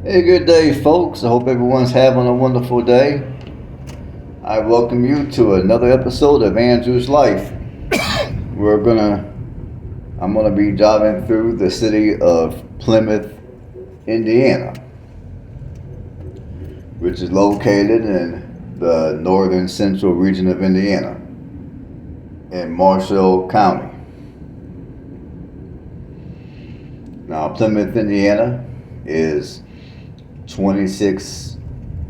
Hey, good day, folks. I hope everyone's having a wonderful day. I welcome you to another episode of Andrew's Life. I'm gonna be driving through the city of Plymouth, Indiana, which is located in the northern central region of Indiana, in Marshall County. Now, Plymouth, Indiana is 26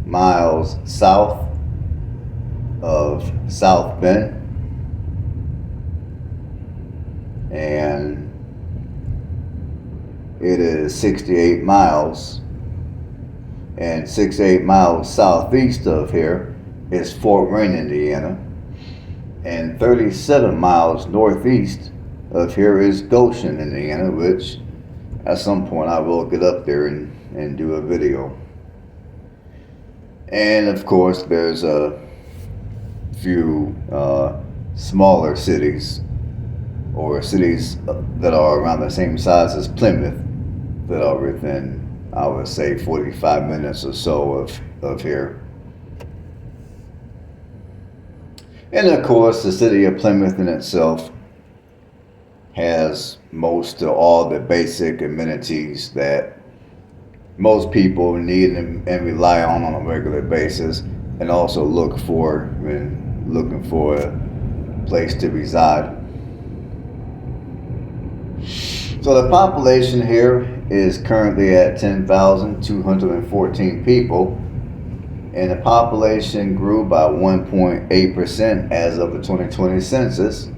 miles south of South Bend, and it is 68 miles, and 68 miles southeast of here is Fort Wayne, Indiana, and 37 miles northeast of here is Goshen, Indiana, which at some point I will get up there and do a video. And of course there's a few smaller cities, or cities that are around the same size as Plymouth, that are within, I would say, 45 minutes or so of here. And of course the city of Plymouth in itself has most of all the basic amenities that most people need and rely on a regular basis, and also look for when looking for a place to reside. So the population here is currently at 10,214 people, and the population grew by 1.8% as of the 2020 census,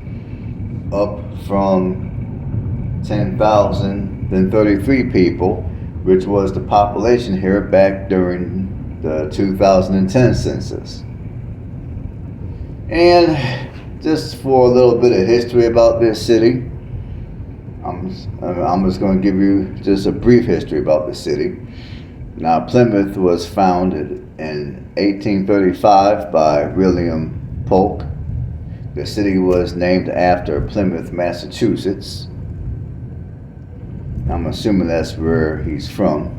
up from 10,033 people, which was the population here back during the 2010 census. And just for a little bit of history about this city, I'm just going to give you just a brief history about the city. Now, Plymouth was founded in 1835 by William Polk. The city was named after Plymouth, Massachusetts. I'm assuming that's where he was from.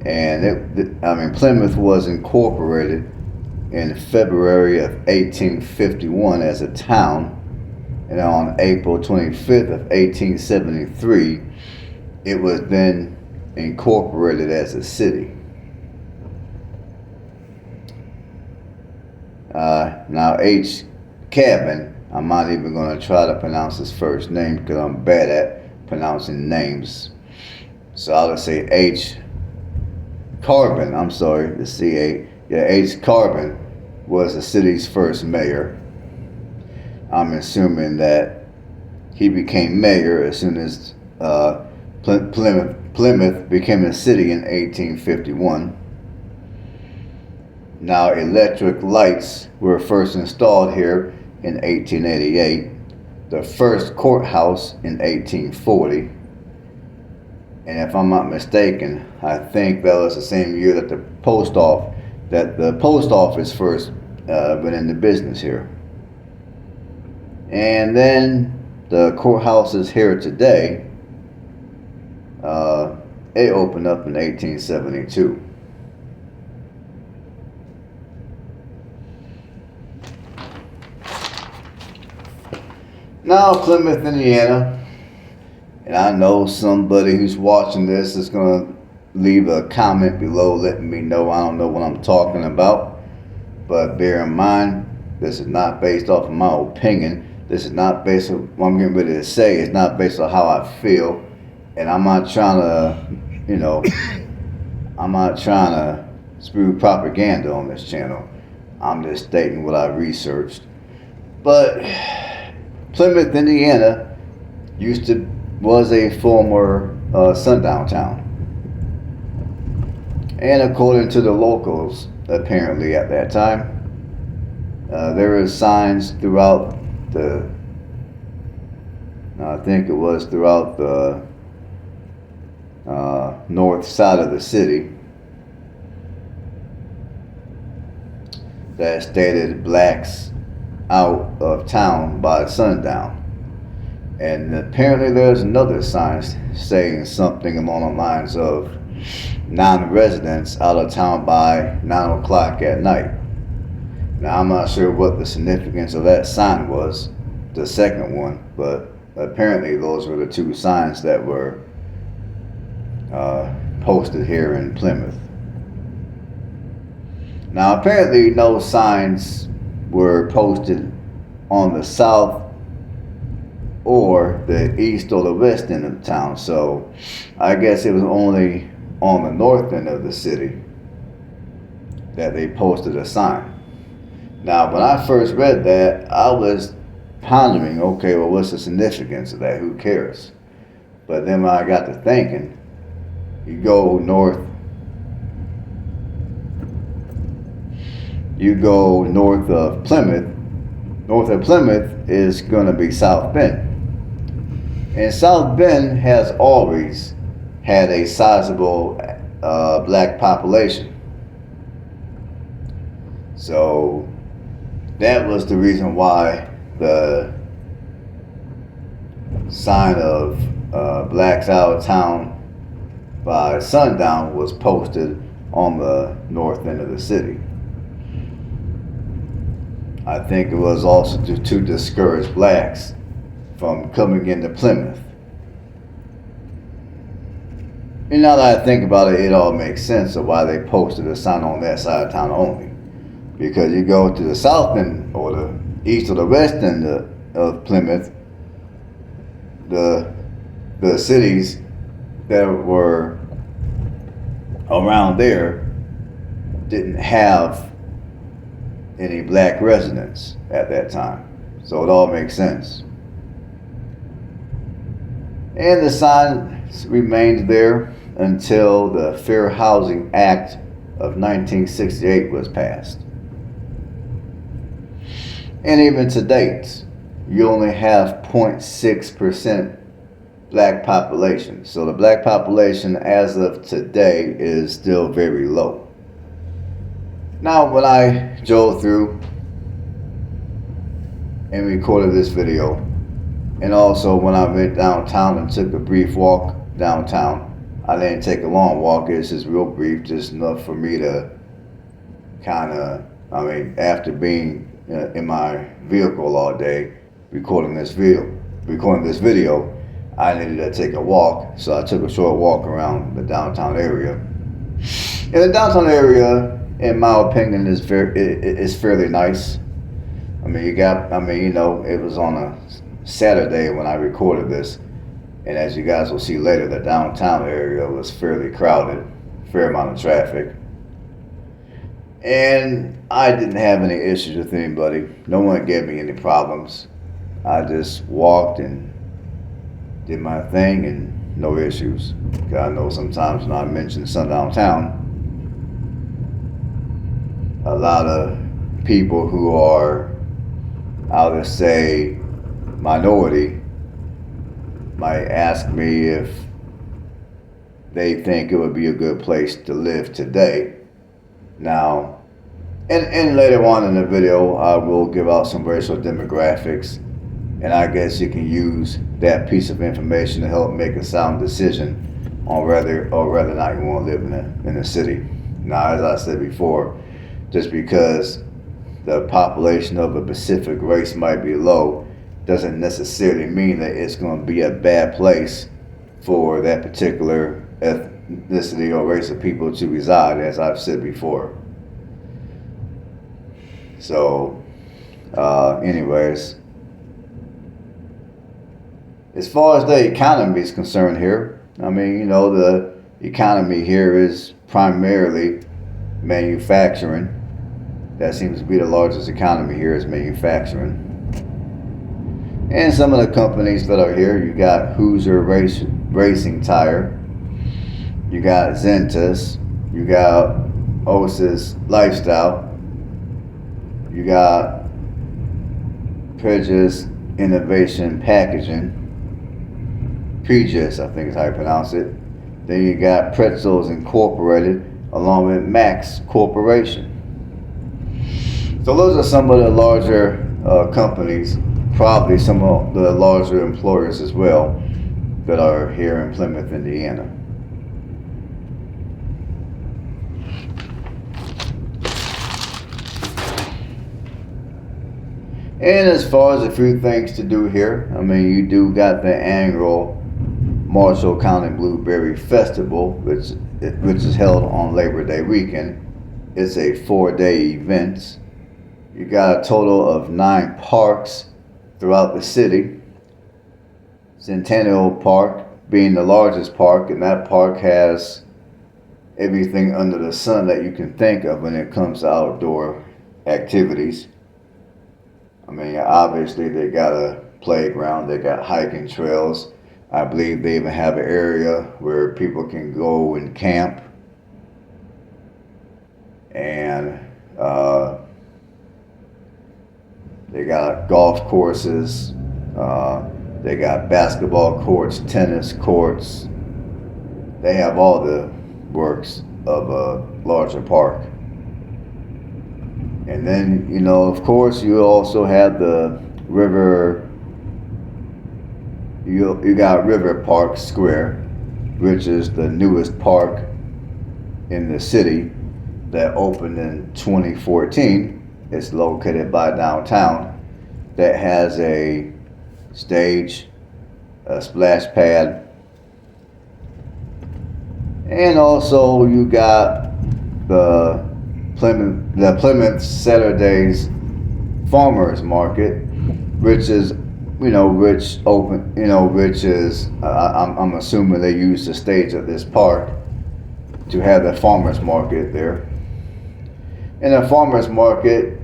And Plymouth was incorporated in February of 1851 as a town, and on April 25th of 1873, it was then incorporated as a city. Now, H. Cabin, I'm not even going to try to pronounce his first name because I'm bad at pronouncing names. So I'll just say H. Carbon, I'm sorry, the C-A. Yeah, H. Carbon was the city's first mayor. I'm assuming that he became mayor as soon as Plymouth became a city in 1851. Now, electric lights were first installed here in 1888, the first courthouse in 1840, and if I'm not mistaken, I think that was the same year that the post office first went into business here. And then the courthouse is here today. It opened up in 1872. Now, Plymouth, Indiana, and I know somebody who's watching this is going to leave a comment below letting me know I don't know what I'm talking about. But bear in mind, this is not based off of my opinion. This is not based on what I'm getting ready to say. It's not based on how I feel. And I'm not trying to, I'm not trying to spew propaganda on this channel. I'm just stating what I researched. But Plymouth, Indiana was a former sundown town. And according to the locals, apparently at that time, there were signs throughout the north side of the city that stated blacks out of town by sundown. And apparently there's another sign saying something along the lines of non-residents out of town by 9 o'clock at night. Now, I'm not sure what the significance of that sign was, the second one, but apparently those were the two signs that were posted here in Plymouth. Now, apparently no signs were posted on the south or the east or the west end of the town, so I guess it was only on the north end of the city that they posted a sign. Now, when I first read that, I was pondering, okay, well, what's the significance of that? Who cares? But then when I got to thinking, you go north of Plymouth. North of Plymouth is going to be South Bend. And South Bend has always had a sizable black population. So that was the reason why the sign of blacks out of town by sundown was posted on the north end of the city. I think it was also to discourage blacks from coming into Plymouth. And now that I think about it, it all makes sense of why they posted a sign on that side of town only. Because you go to the south end or the east or the west end of Plymouth, the cities that were around there didn't have any black residents at that time. So it all makes sense. And the sign remained there until the Fair Housing Act of 1968 was passed. And even to date, you only have 0.6% black population. So the black population as of today is still very low. Now, when I drove through and recorded this video, and also when I went downtown and took a brief walk downtown, I didn't take a long walk, it's just real brief, just enough for me to after being in my vehicle all day recording this video, I needed to take a walk, so I took a short walk around the downtown area. And the downtown area, in my opinion, is fairly nice. It was on a Saturday when I recorded this, and as you guys will see later, the downtown area was fairly crowded, fair amount of traffic. And I didn't have any issues with anybody. No one gave me any problems. I just walked and did my thing and no issues. I know sometimes when I mention sundown town, a lot of people who are, I'll just say, minority might ask me if they think it would be a good place to live today. Now, and later on in the video, I will give out some racial demographics, and I guess you can use that piece of information to help make a sound decision on whether or not you want to live in a city. Now, as I said before, just because the population of a specific race might be low doesn't necessarily mean that it's going to be a bad place for that particular ethnicity or race of people to reside, as I've said before. So, anyways, as far as the economy is concerned here, the economy here is primarily manufacturing. That seems to be the largest economy here, is manufacturing. And some of the companies that are here, you got Hoosier Racing Tire, you got Zentus, you got Osis Lifestyle, you got Pregis Innovation Packaging, Pregis, I think is how you pronounce it. Then you got Pretzels Incorporated, along with Max Corporation. So those are some of the larger companies probably some of the larger employers as well that are here in Plymouth, Indiana. And as far as a few things to do here, I mean, you do got the annual Marshall County Blueberry Festival, which is held on Labor Day weekend. It's a 4-day event. You got a total of 9 parks throughout the city. Centennial Park being the largest park, and that park has everything under the sun that you can think of when it comes to outdoor activities. I mean, obviously they got a playground, they got hiking trails. I believe they even have an area where people can go and camp. And they got golf courses, they got basketball courts, tennis courts. They have all the works of a larger park. And then, you know, of course, you also have the river. You got River Park Square, which is the newest park in the city that opened in 2014. It's located by downtown. That has a stage, a splash pad, and also you got the Plymouth Saturdays Farmers Market, which is, I'm assuming they use the stage of this park to have the farmers market there. In the farmers market,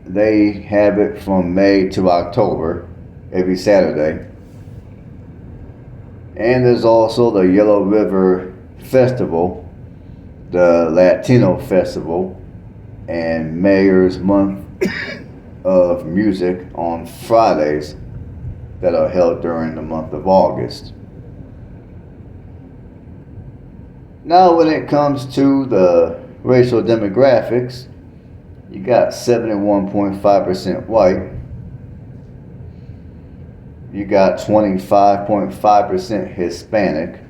they have it from May to October, every Saturday. And there's also the Yellow River Festival, the Latino Festival, and Mayor's Month of Music on Fridays that are held during the month of August. Now, when it comes to the racial demographics, you got 71.5% white, you got 25.5% Hispanic.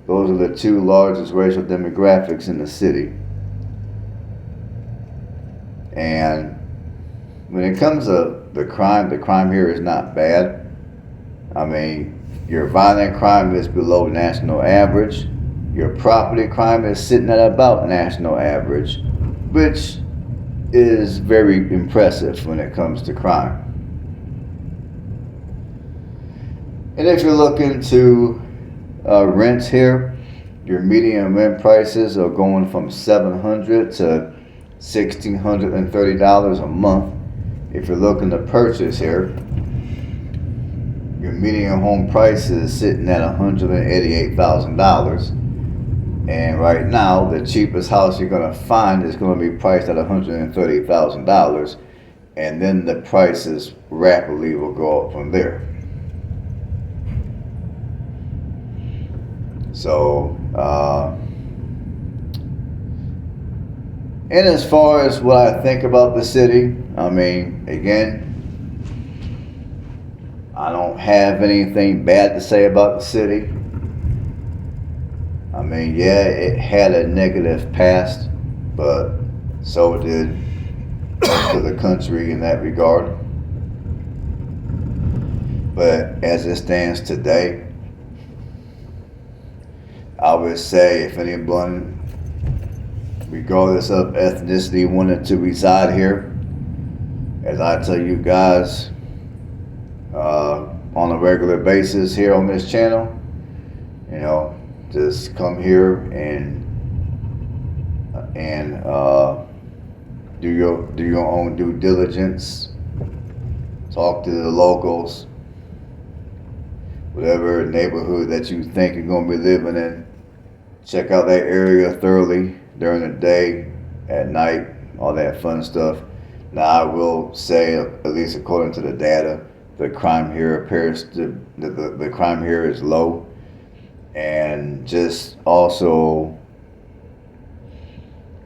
Those are the 2 largest racial demographics in the city. And when it comes to the crime here is not bad. I mean, your violent crime is below national average. Your property crime is sitting at about national average, which is very impressive when it comes to crime. And if you're looking to rents here, your median rent prices are going from $700 to $1,630 a month. If you're looking to purchase here, your median home price is sitting at $188,000. And right now, the cheapest house you're going to find is going to be priced at $130,000. And then the prices rapidly will go up from there. So, and as far as what I think about the city, I mean, again, I don't have anything bad to say about the city. I mean, yeah, it had a negative past, but so did most of the country in that regard. But as it stands today, I would say if anyone, regardless of ethnicity, wanted to reside here, as I tell you guys on a regular basis here on this channel, you know, just come here and do your own due diligence. Talk to the locals. Whatever neighborhood that you think you're going to be living in, check out that area thoroughly during the day, at night, all that fun stuff. Now, I will say, at least according to the data, the crime here the crime here is low. And just also,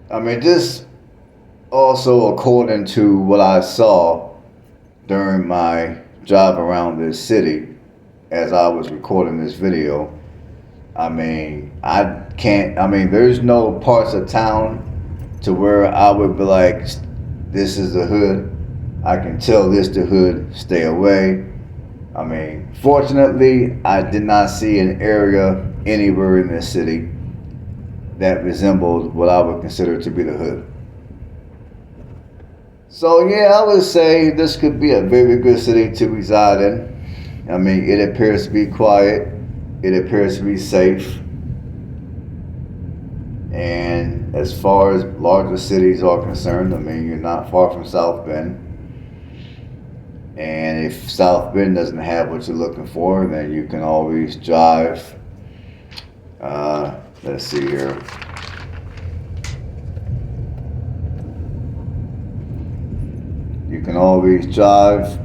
I mean, just also according to what I saw during my drive around this city as I was recording this video. I mean, there's no parts of town to where I would be like, this is the hood. I can tell this the hood, stay away. I mean, fortunately, I did not see an area anywhere in this city that resembled what I would consider to be the hood. So yeah, I would say this could be a very good city to reside in. I mean, it appears to be quiet. It appears to be safe. And as far as larger cities are concerned, I mean, you're not far from South Bend. And if South Bend doesn't have what you're looking for, then you can always drive. Let's see here. You can always drive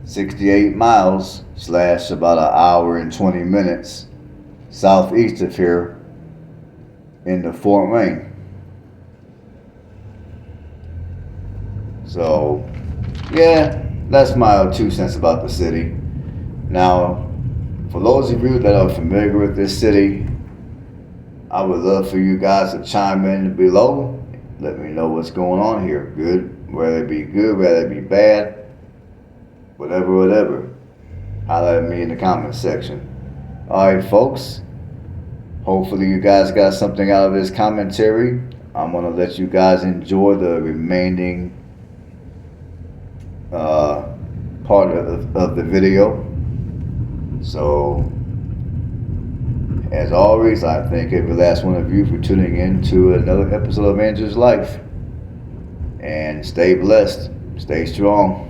68 miles / about an hour and 20 minutes southeast of here into Fort Wayne. So, yeah, that's my 2 cents about the city. Now, for those of you that are familiar with this city, I would love for you guys to chime in below. Let me know what's going on here. Good, whether it be good, whether it be bad, whatever. Holler at me in the comment section. Alright, folks. Hopefully you guys got something out of this commentary. I'm going to let you guys enjoy the remaining part of the video. So, as always, I thank every last one of you for tuning in to another episode of Andrew's Life. And stay blessed. Stay strong.